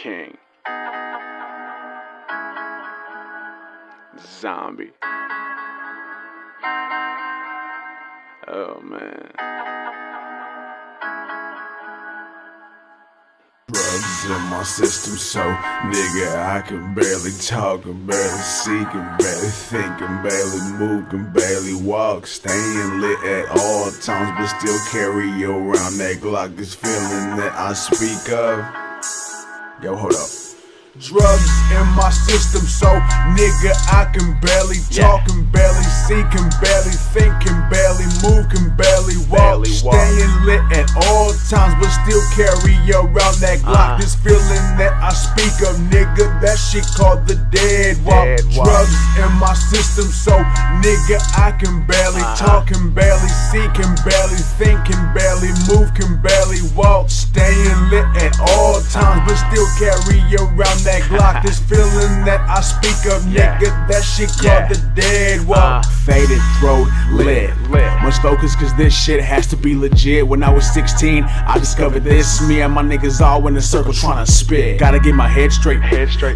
King. ZomB. Oh man. Drugs in my system, so nigga, I can barely talk, can barely see, can barely think, can barely move, can barely walk. Staying lit at all times, but still carry around that Glock. This feeling that I speak of. Yo, hold up. Drugs in my system, so nigga, I can barely talk, can barely see, can barely think, can barely move, can barely walk. Staying lit at all times, but still carry around that Glock. This feeling that I speak of, nigga, that shit called the dead walk. Drugs in my system, so nigga, I can barely talk, can barely see, can barely think, can barely move, can barely walk. Staying lit at all times, but still carry around that Glock. This feeling that I speak of, nigga, that shit called the dead walk. Faded throat, lit. Much focus, cause this shit has to be legit. When I was 16, I discovered this. Me and my niggas all in a circle trying to spit. Gotta get my head straight.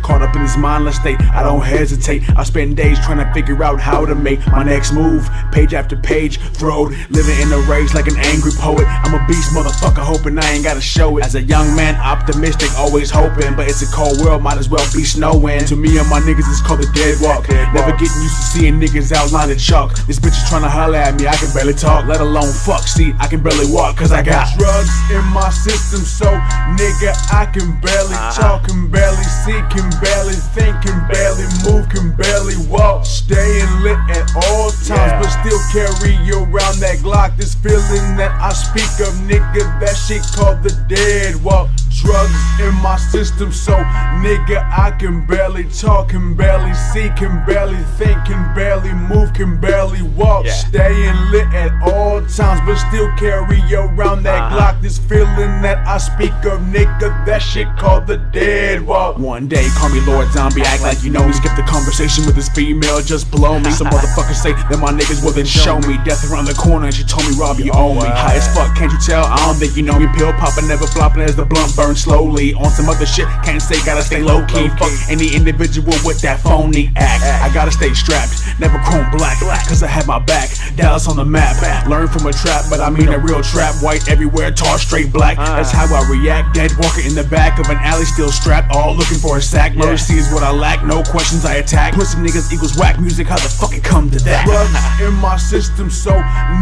Caught up in this mindless state, I don't hesitate. I spend days trying to figure out how to make my next move. Page after page, throwed, living in a rage like an angry poet. I'm a beast, motherfucker, hoping I ain't gotta show it. As a young man, optimistic, always hoping, but it's a cold world, might as well be snowing. To me and my niggas, it's called the dead walk. Never getting used to seeing niggas outline the chalk. This bitch is trying to holler at me, I can barely talk, let alone fuck. See, I can barely walk, cause I got drugs in my system, so nigga, I can barely talk, can barely see, can barely think, can barely move, can barely walk. Staying lit at all times, but still carry around that Glock. This feeling that I speak of, nigga, that shit called the dead walk. Drugs in my system, so nigga, I can barely talk, can barely see, can barely think, can barely move, can barely walk. Staying lit at all times, but still carry around that Glock. This feeling that I speak of, nigga, that shit called the dead walk. One day, call me Lord Zombie, act like you know me. Skip the conversation with this female, just blow me. Some motherfuckers say that my niggas will then show me death around the corner, and she told me, Rob, you owe me. High as fuck, can't you tell? I don't think you know me. Pill popping, never flopping as the blunt burns slowly. On some other shit, can't say, gotta stay low key. Fuck any individual with that phony act. I gotta stay strapped, never chrome black, cause I have my back. Dallas on the map, learn from a trap, but I mean a real trap. White everywhere, tall, straight black. That's how I react. Dead walking in the back of an alley, still strapped, all looking for a sack. Mercy is what I lack, no questions I attack. Pussy niggas equals whack music, how the fuck it come to that? Drugs in my system, so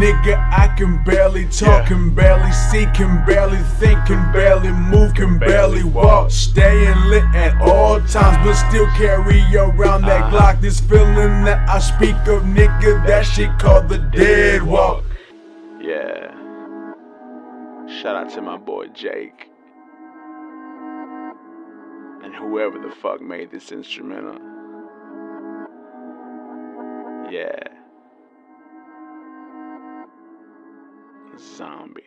nigga, I can barely talk, can barely see, can barely think, can barely move, can barely walk. Staying lit at all times, but still carry around that Glock. This feeling that I speak of, nigga, that shit called the dead walk. Yeah. Shout out to my boy Jake. And whoever the fuck made this instrumental. Yeah. ZomB.